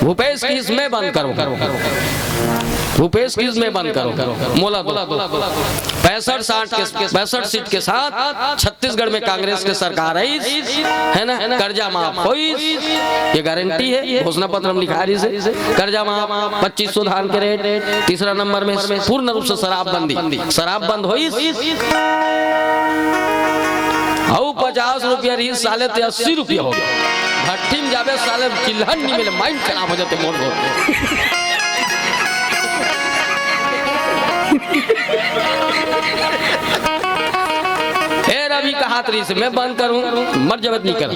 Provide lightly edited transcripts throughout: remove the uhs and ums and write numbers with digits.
भूपेश की इसमें बंद करो, भूपेश की इसमें बंद करो। मोला दो 65 सीट के साथ छत्तीसगढ़ में कांग्रेस की सरकार आई है ना, कर्जा माफ हुई, ये गारंटी है, घोषणा पत्र में लिखा है, कर्जा माफ, 2500 धान के रेट। तीसरा नंबर में पूर्ण रूप से शराबबंदी, शराब बंद हुई। 50 रुपया रही साले 80 रुपया हो गया। भट्टी में जावे साले चिल्हन नहीं मिले, माइंड खराब हो जाते मोड़ रवि का हाथ रही से मैं बंद करूं, मर जबत नहीं कर।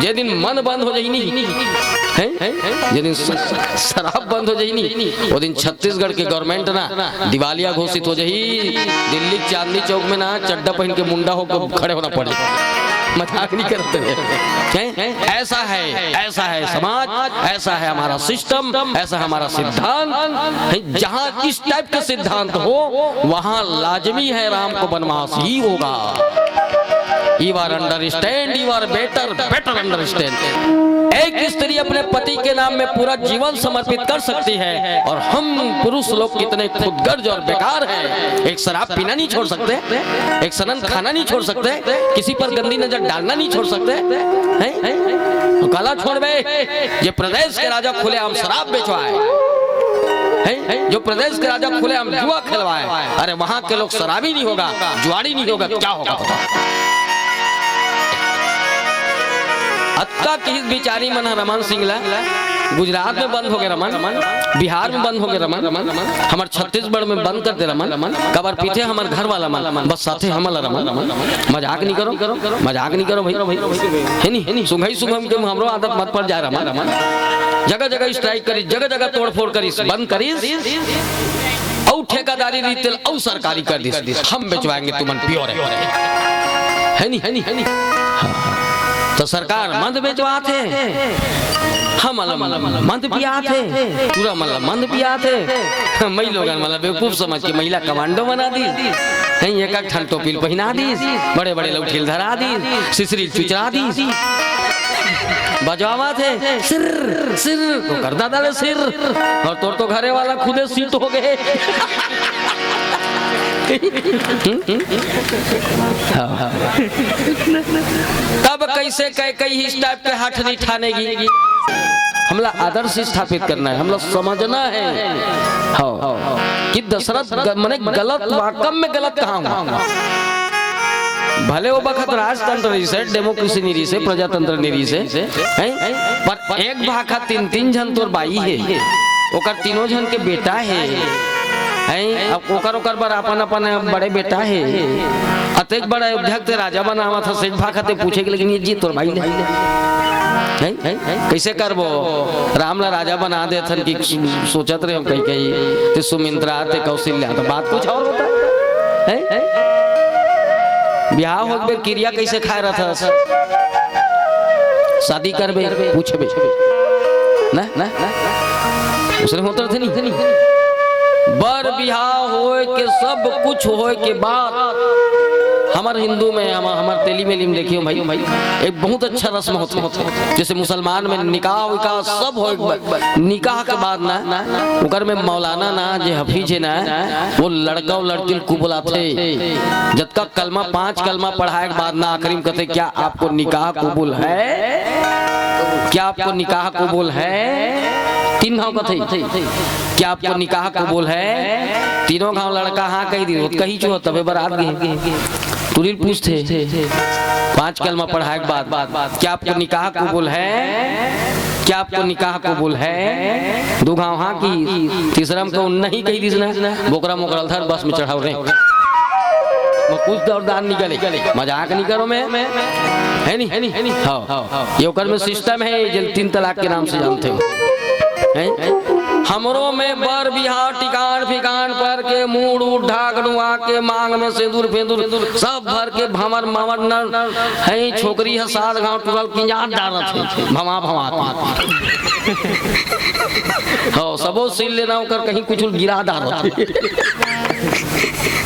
जे दिन मन बंद हो जाई नहीं है, जे दिन शराब बंद हो जाई नहीं, वो दिन छत्तीसगढ़ के गवर्नमेंट ना दिवालिया घोषित हो जाई। दिल्ली चांदनी चौक में ना चड्डा पहन के मुंडा होकर खड़े होना पड़े। मजाक नहीं करते हैं। ऐसा है समाज, ऐसा है हमारा सिस्टम, ऐसा हमारा सिद्धांत। जहां इस टाइप का सिद्धांत हो वहां लाजमी है राम को वनवास ही होगा। You are understand, you are better understand। एक स्त्री अपने पति के नाम में पूरा जीवन समर्पित कर सकती है, और हम पुरुष लोग कितने खुदगर्ज और बेकार हैं। एक शराब पीना नहीं छोड़ सकते, एक सनन खाना नहीं छोड़ सकते, किसी पर गंदी नजर डालना नहीं छोड़ सकते हैं। तो काला छोड़ बे, ये प्रदेश के राजा खुलेआम शराब बेचवाए, जो प्रदेश के राजा खुलेआम जुआ खिलवाए। अरे वहां के लोग शराबी नहीं होगा, जुआड़ी नहीं होगा, क्या होगा? अत्ता की बिचारी मन रमन सिंगला गुजरात में बंद हो गए रमन, बिहार में बंद हो गए रमन, हमारे छत्तीसगढ़ में बंद कर दे रमन। कबर पीछे हमारे घर वाला मन, बस साथे हमला रमन। मजाक नहीं करो, मजाक नहीं करो भाई, है नहीं सुबह सुबह के हमरो आदत मत पड़ जा रमन। जगह जगह स्ट्राइक करी, जगह जगह तोड़ फोड़ करी, बंद करी, और ठेकेदारी रीतिल और सरकारी कर दी। हम बेचवाएंगे तुमन प्योर है नहीं। तो सरकार मंद बेचवाते, हम मंद पियाते, पूरा मंद पियाते। मई लोग बेवकूफ समझ के महिला कमांडो बना दी, एक एक ठन टोपी पहना दी, बड़े बड़े लौठील धरा दी, सिसरी चुचरा दी, बजवावा थे सिर सिर तो कर दादा सिर, और तोर तो घरे वाला खुदे सीट हो गए। तब कैसे कई इस टाइप के हाथ नहीं ठानेगी। हमला आदर्श स्थापित करना है, हमला समझना है कि दशरथ मने गलत वाकम में गलत कहाँ हुआ। भले वो बखत राजतंत्र नहीं से, डेमोक्रेसी नहीं से, प्रजातंत्र नहीं से, पर एक भाखा 3 जन तोर बाई है, ओकर तीनों जन के बेटा है, अब ओकर बर अपन बड़े बेटा है। अतेक बड़ा अध्यक्ष राजा बनावा था, सेठ भाखते पूछे के, लेकिन ये जी तोर भाई है कैसे करबो? रामला राजा बना दे थन कि सोचत रहे हम कहीं ते सुमित्रा ते कौशल्या, तो बात कुछ और होता है। ब्याह हो गए, क्रिया कैसे खाए रहा था, शादी करबे पूछबे ना उसने होता थे नहीं। बर बिहाव होए के सब कुछ होए के बाद हमारे हिंदू में, हमारे तेली मेली में देखियो भाई एक बहुत अच्छा रस्म होता है। जैसे मुसलमान में निकाह विकाह सब हो, निकाह के बाद ना उकर में मौलाना ना जे हफीज है ना, वो लड़का और लड़की को बुलाते, जब तक कलमा 5 कलमा पढ़ाए के बाद ना आखिरी में कहते क्या आपको निकाह कबूल है, क्या आपको निकाह कबूल है। 3 गाँव का थे, क्या आपको निकाह कबूल है? तीनों गाँव लड़का हाँ कही दी, कही चो तबे बारात गए तुरी पूछते 5 कलमा पढ़ाए के बाद क्या आपको निकाह कबूल है, क्या आपको निकाह कबूल है। 2 गाँव हाँ की, तीसरा में को नहीं कही दी ना, बोकरा मोकरा धर बस में चढ़ाओ रहे कुछ दौड़दान निकले। मजाक नहीं करो, मैं है नहीं हाँ ये ओकर में सिस्टम है, जो 3 तलाक के नाम से जानते हो। हमरों में बर बिहार टिकान फिकान पर के मूड उठ ढाक नुआ के मांग में सिंदूर फेंदूर सब भर के भंवर मवर न है। छोकरी है 7 गांव टुरल किंजात डालत है भमा हो सबो सिल लेना कर कहीं कुछ गिरा डालत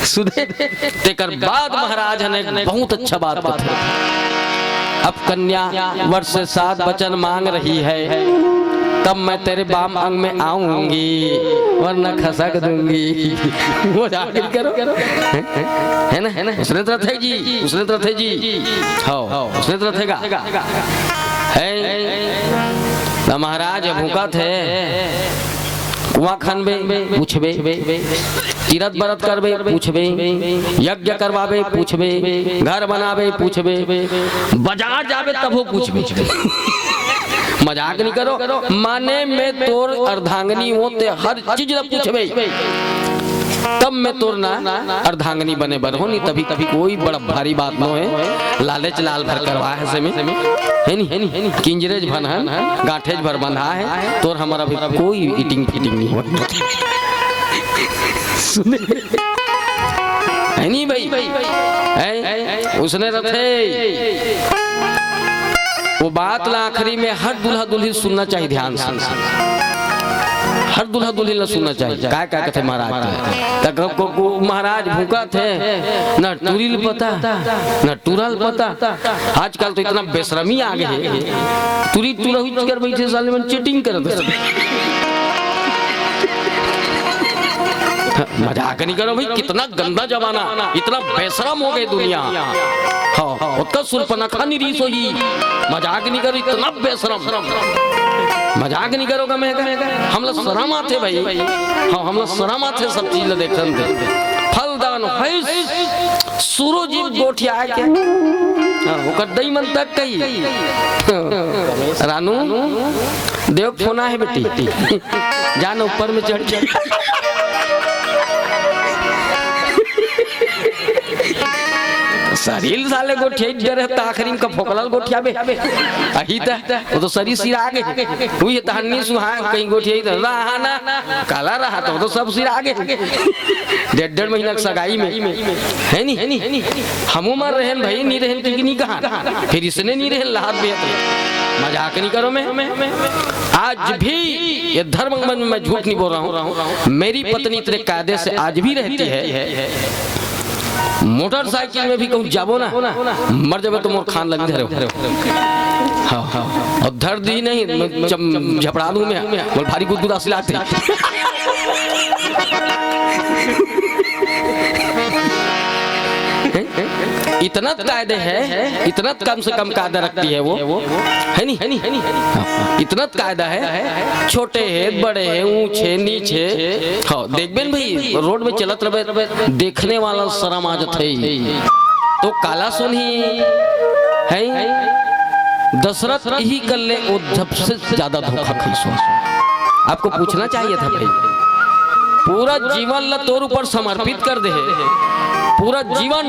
सुधे तेकर बाद महाराज ने बहुत अच्छा बात बता। अब कन्या वर्ष से 7 वचन मांग रही है, तब मैं तेरे बाम अंग में आऊंगी वरना खसक दूंगी। वो जाकर करो है ना उसने तो थे जी, उसने तो थे जी, हाँ उसने तो थेगा है। महाराज भूखा थे, कुआं खनबे पूछबे, तीरथ व्रत करबे पूछबे, यज्ञ करवाबे पूछबे, घर बनाबे पूछबे, बाजार जाबे तब हो पूछबे। मजाक नहीं करो, माने में तोर अर्धांगनी होते हर चीज न पूछबे, तब मैं तोर ना अर्धांगनी बने बर हो, नहीं तभी कभी कोई बड़ा भारी बात न है। लालच लाल भर करवा है से में है नहीं किंजरेज भन है, गांठेज भर बंधा है, तोर हमारा भी कोई ईटिंग फिटिंग नहीं हो। सुने है नहीं भाई है, उसने रथे वो बात ला आखिरी में हर दूल्हा दुल्हन सुनना चाहिए ध्यान से, हर दूल्हा दुल्हन सुनना चाहिए। क्या क्या कहते महाराज को महाराज भूखा थे, न टूरिल पता न टूरल पता। आजकल तो इतना बेशरमी आ गए है, टूरी टूरा हुई कर बैठे साले में चीटिंग कर दे। मजाक नहीं करो भाई, कितना गंदा जमाना, इतना बेशरम हो गई दुनिया। हाँ उसका सुरपना खानी रीस होगी, मजाक नहीं करो, इतना बेशरम। मजाक नहीं करोगा मैं हम लोग शर्म आते भाई, हाँ हम लोग शर्म आते सब चीज देख फलदान है सूरज गोठिया के वो दई मन तक कही रानू देव फोना है बेटी, जान ऊपर में चढ़ के शरीर साले गोठिया डरे त आखिरी का फोकलाल गोठिया बे अही त वो तो शरीर सिर आगे हुई तहन्नी सुहा कहीं गोठिया रहा ना काला रहा तो सब सिर आगे 1.5 महीना सगाई में है नहीं हम उमर रहन भाई नहीं रहन कि नहीं कहा, फिर इसने नहीं रहन लात बेहतर। मजाक नहीं करो मैं आज भी ये धर्म में मैं झूठ नहीं बोल रहा हूँ, मेरी पत्नी इतने कायदे से आज भी रहती है। मोटरसाइकिल में भी कहूँ जाबो ना मर जाबे तो मोर खान लग धरे। हाँ हाँ और धर दी नहीं झपड़ा दूं मैं, बोल भारी गुदगुदा सिलाते। इतना कायदे है, इतना कम से कम कायदा रखती है वो है नहीं इतना कायदा है, छोटे है बड़े है ऊंचे नीचे। हाँ देखबे भाई रोड में चलत रहे देखने वाला शर्म आ जाता है। तो काला सुनी है दशरथ यही कर ले उद्धव से ज्यादा धोखा खींचो। आपको पूछना चाहिए था भाई, पूरा जीवन ल तोर ऊपर समर्पित कर दे, पूरा जीवन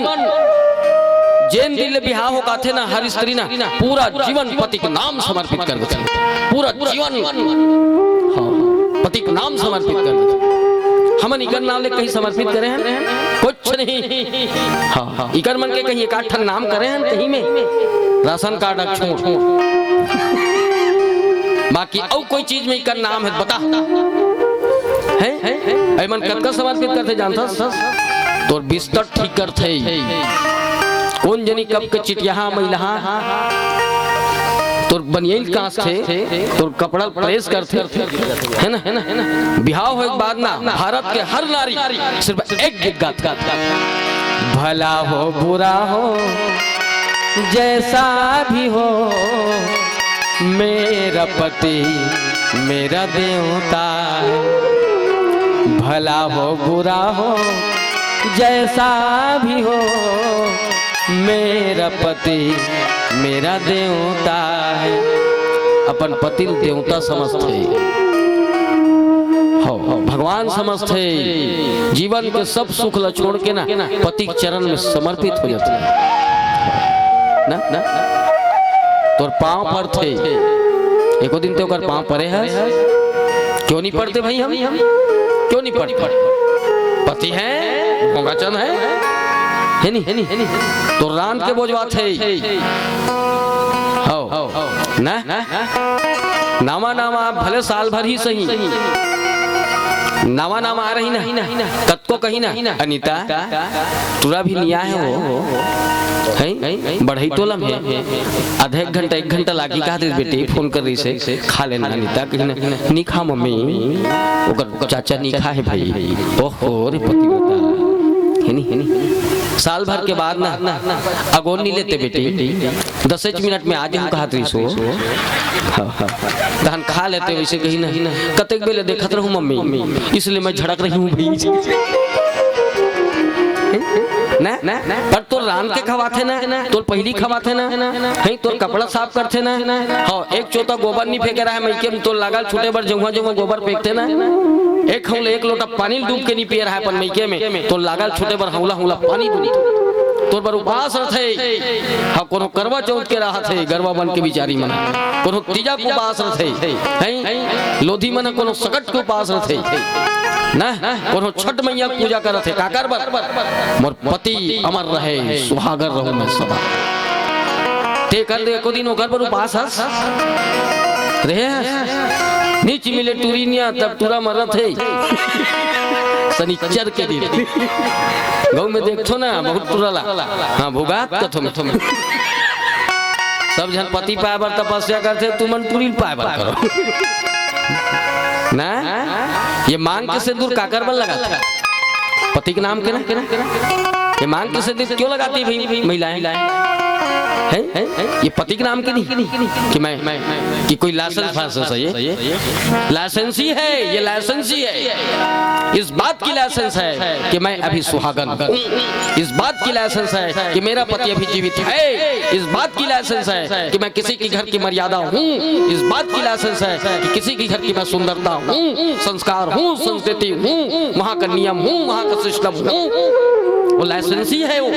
जैन दिल बिहार हो का थे ना हर स्त्री ना पूरा जीवन पति के नाम समर्पित कर देते, पूरा जीवन हाँ पति के नाम समर्पित कर देते। हम इकर नाम ले कहीं समर्पित करे हैं कुछ नहीं। हाँ हाँ इकर मन के कहीं 1-8 नाम करे हैं कहीं में राशन कार्ड छोड़, बाकी और कोई चीज में इकर नाम है बता है मन कद का समर्पित करते जानता तो बिस्तर ठीक करते कौन जनी कब के चिटिया महिला तो बनियल कांस थे तो कपड़ा प्रेस करते है ना बिहाव हो एक बाद ना भारत के हर नारी सिर्फ एक गीत गाता, भला हो बुरा हो जैसा भी हो मेरा पति मेरा देवता, भला हो बुरा हो जैसा भी हो मेरा पति मेरा देवता है। अपन पति देवता समझते हो, भगवान समझते, जीवन के सब सुख ल छोड़ के ना पति के चरण में समर्पित हो जाते ना ना तोर पांव पर थे एको दिन तो कर पांव परे है, क्यों नहीं पढ़ते भाई हम क्यों नहीं पढ़ते? पति है भोगाचन है नहीं तो रान के बोझवा थे हो ना नामा नामा भले साल भर ही सही नामा नामा आ रही ना तत्को कहीं ना अनीता तुरा भी निया है वो है बढ़ई टोला में आधा एक घंटा लागी कहा दे बेटी फोन कर रही से खा लेना अनीता कि नहीं खा मम्मी ओकर चाचा नहीं खा है भाई ओहो रे पति है नहीं साल भर के बाद ना अगोन नहीं लेते बेटी 10 मिनट में आज हम कहा रही सो धान खा लेते वैसे कहीं ना कतेक बेले देखत रहूं मम्मी इसलिए मैं झड़क रही हूँ भाई ना पर तो रान के खवाथे ना तो पहली खवाथे ना है तो कपड़ा साफ करते ना हाँ एक चौथा गोबर नहीं फेंक रहा है मैं के तो लगा छोटे बार जगह गोबर फेंकते ना एक हम एक लोटा पानी डूब के नहीं पी रहा है पर मैके में तो लगा छोटे बार हौला पानी डूब तो बार उपास रथे हाँ कोनो करवा चौथ के रहा थे गरबा बन के बिचारी मना कोनो तीजा को उपास रथे हैं लोधी मना कोनो सकट के उपास रथे ना कोनो छठ मैया पूजा करत है काकर बर मोर पति अमर रहे सुहागर रहूं मैं सदा ते कर दे को दिन ओकर पर उपास हस रे नीच मिले टूरिनिया तब टूरा मरत है शनिचर के दिन गांव में देखो ना बहुत टूरला हां भोगात कथो में सब जन पति पाए बर तपस्या करते तू मन टूरी पाए बर करो ना ये मांग के सिंदूर काकर बल लगा था पति के नाम के ना ये मांग के सिंदूर क्यों लगाती है भाई महिलाएं है ये पति के नाम के नहीं कि मैं कि कोई लाइसेंस फांस है ये लाइसेंस ही है ये लाइसेंस ही है इस बात की लाइसेंस है कि मैं अभी सुहागन हूं इस बात की लाइसेंस है कि मेरा पति अभी जीवित है इस बात की लाइसेंस है कि मैं किसी के घर की मर्यादा हूं इस बात की लाइसेंस है कि किसी के घर की मैं सुंदरता हूं संस्कार हूं संस्कृति हूं वहां का नियम हूं वहां का सिस्टम हूं वो लाइसेंस ही है वो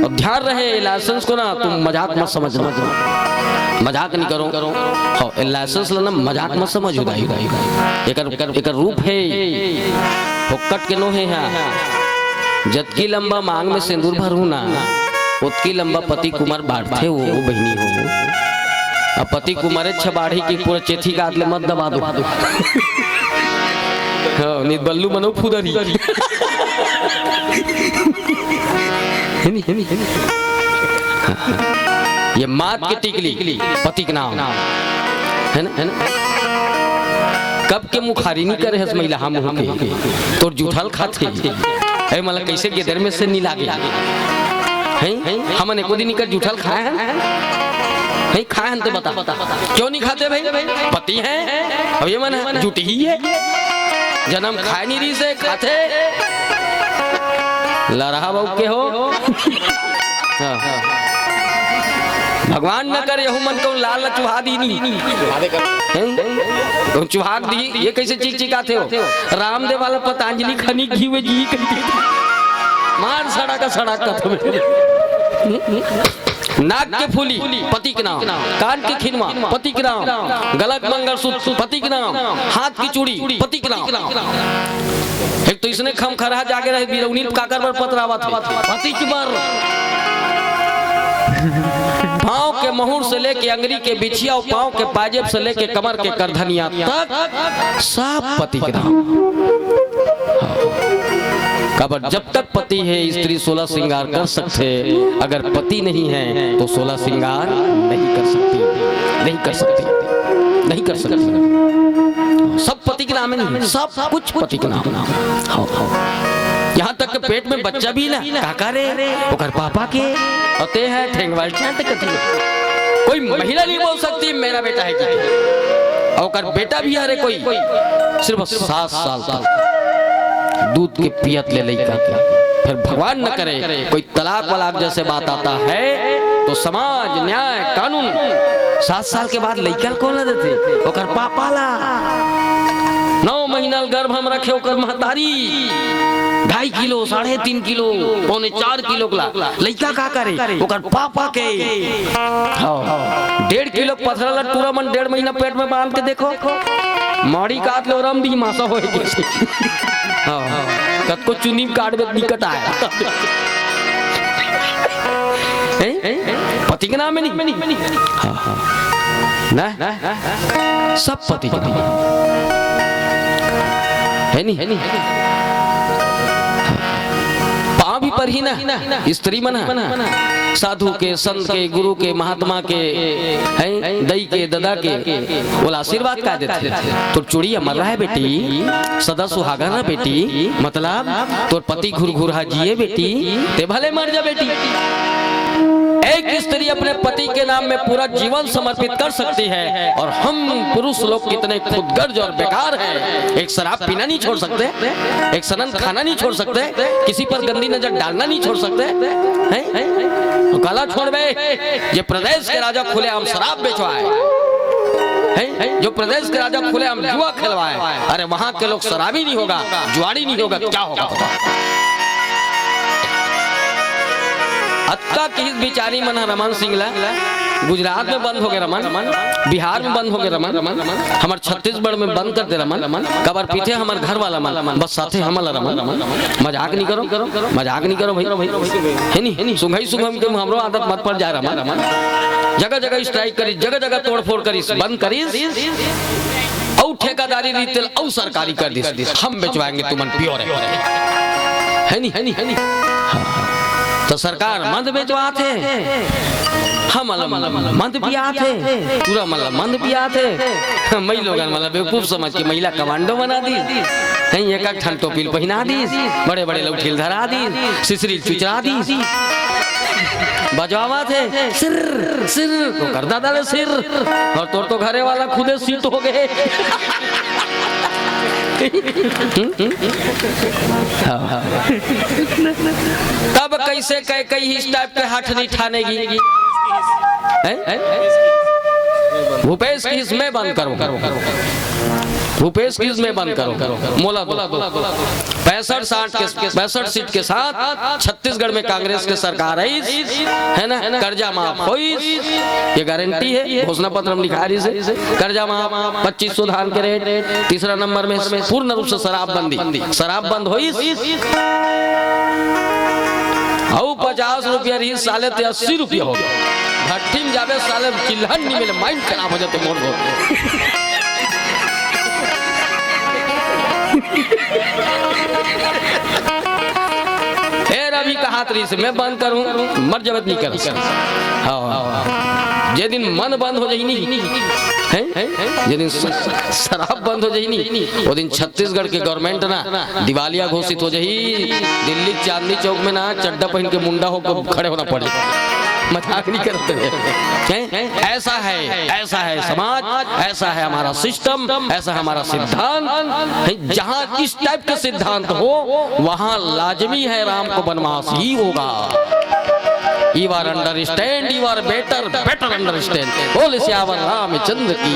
अब ध्यान रहे लाइसेंस को ना तुम मजाक मत समझना मजाक नहीं करो हाँ लाइसेंस लेना मजाक मत समझ उदाई एक रूप है फोकट के नो है यहाँ जतकी लंबा मांग में सिंदूर भरू ना उतकी लंबा पति कुमार बांटते वो बहनी हो अब पति कुमार छबाड़ी की पूरा चेथी का आदले मत दबा दो हाँ नित बल्लू मनो फुदरी ये मात के टिकली पति के नाम है ना कब के मुखारी नहीं करे हस महिला हम के तो जूठल खाते है मतलब कैसे गेदर में से नहीं लागे हैं हमने को दिन कर जूठल खाए हैं खाए हैं तो बता क्यों नहीं खाते भाई पति हैं अब ये मन जूठी ही है जन्म खाए नहीं रही से खाते लरहा बाबू के हो भगवान न करे मन को लाल चुहा दी नहीं चुहाग दी ये कैसे चीख चिकाते हो रामदेव वाला पतंजलि खनी घी में जी मार सड़ा का नाक के फूली पति के नाम कान के खिनवा पति के नाम गलत मंगलसूत्र पति के नाम हाथ की चूड़ी पति के नाम एक तो इसने खम खरा जाके रहे बिरौनी काकर पर पतरावा था पति की बार पांव के मुहूर से लेके अंगरी के बिछिया और पांव के पाजेब से लेके कमर के करधनिया तक सब पति के नाम कबर जब तक पति है स्त्री 16 श्रृंगार कर सकते अगर पति नहीं है तो 16 श्रृंगार नहीं कर सकती सब पति के नाम नहीं सब कुछ पति के नाम यहाँ तक के पेट में बच्चा भी ना काका रे ओकर पापा के होते हैं ठेंगवाल चांद कोई महिला नहीं बोल सकती मेरा बेटा है क्या ओकर बेटा भी है कोई सिर्फ 7 साल तक दूध के पियत ले लइका के फिर भगवान न करे कोई तलाक वलाक जैसे बात आता है तो समाज न्याय कानून 7 साल के बाद लइका कौन ला देते ओकर पापा ला 9 महीना गर्भ हम रखे ओकर महतारी 2.5 किलो 3.5 किलो 3.25 किलो का लइका का करे ओकर पापा के 1.5 किलो पथरा ला पूरा मन 1.5 महीना पेट में बांध के देखो माड़ी काट लो रम दी मासा हो कत को चुनी काट में दिक्कत आया पति के नाम में नहीं ना सब पति के नाम है नहीं पाँव भी पर ही ना स्त्री मना, साधु के, संत के, गुरु के, महात्मा के, हैं दई के, ददा के बोला आशीर्वाद का देते। तो चूड़िया मर रहा है बेटी, सदा सुहागा ना बेटी, मतलब तो पति घुर घुरा जिए बेटी, ते भले मर जा बेटी। एक स्त्री अपने पति के नाम में पूरा जीवन समर्पित कर सकती है, और हम पुरुष लोग कितने खुदगर्ज और बेकार हैं। एक शराब पीना नहीं छोड़ सकते, एक सनन खाना नहीं छोड़ सकते, किसी पर गंदी नजर डालना नहीं छोड़ सकते, हैं? तो काला छोड़ बे, ये प्रदेश के राजा खुलेआम शराब बेचवाए, जो प्रदेश के राजा खुलेआम जुआ खेलवाए, अरे वहां के लोग शराबी नहीं होगा, जुआड़ी नहीं होगा, क्या होगा? अक्का की बिचारी मन रमन सिंगला गुजरात में बंद हो गए रमन, बिहार में बंद हो गए रमन, हमारे छत्तीसगढ़ में बंद कर दे रमन, कबर पीछे हमारे घर वाला मन, बस साथे हमला रमन। मजाक नहीं करो, मजाक नहीं करो भाई, है नहीं सुंघई सुंघम के हमरो आदत मत पड़ जा रमन। जगह जगह स्ट्राइक करी, जगह जगह तोड़ फोड़ करी, बंद करी, और ठेकेदारी रिटेल और सरकारी कर दी, हम बेचवाएंगे तुमन प्योर है नहीं। तो सरकार मंद बेचवाते, हम मंद पियाते, पूरा मतलब मंद पियाते। मई लोग मतलब बेवकूफ समझ के महिला कमांडो बना दी, कहीं एक ठन टोपी पहना दी, बड़े बड़े लौठील धरा दी, सिसरी चुचरा दी, बजवावा थे सिर सिर तो कर दादा सिर, और तो घरे वाला खुदे सीट हो गए। तब कैसे कई इस टाइप के हाथ नहीं ठानेगी। भूपेश की इसमें बंद करो, भूपेश की इसमें बंद करो, मोला 65 सीट के साथ छत्तीसगढ़ में कांग्रेस की सरकार है ना, कर्जा माफ हुई, ये गारंटी है, घोषणा पत्र में लिखा रही से कर्जा माफ, 2500 धान के रेट, तीसरा नंबर में पूर्ण रूप से शराब बंद हुई, और 50 रुपया रही साले 80 रुपया हो गया, भट्टी में जावे साले चिल्हन नहीं मिले, माइंड खराब हो जाते मोड़ अभी कहा तरी से मैं बंद करूं, मर जबत नहीं कर। जे दिन मन बंद हो जाए नहीं, जे दिन शराब बंद हो जाए वो दिन छत्तीसगढ़ के गवर्नमेंट ना दिवालिया घोषित हो जाए। दिल्ली चांदनी चौक में ना चड्डा पहन के मुंडा होकर खड़े होना पड़े, मजाक नहीं करते हैं। ऐसा है समाज, ऐसा है हमारा सिस्टम, ऐसा है हमारा सिद्धांत। जहां इस टाइप के सिद्धांत हो वहां लाजमी है राम को वनवास ही होगा। You are understand, you are better understand। बोले श्यावर रामचंद्र की।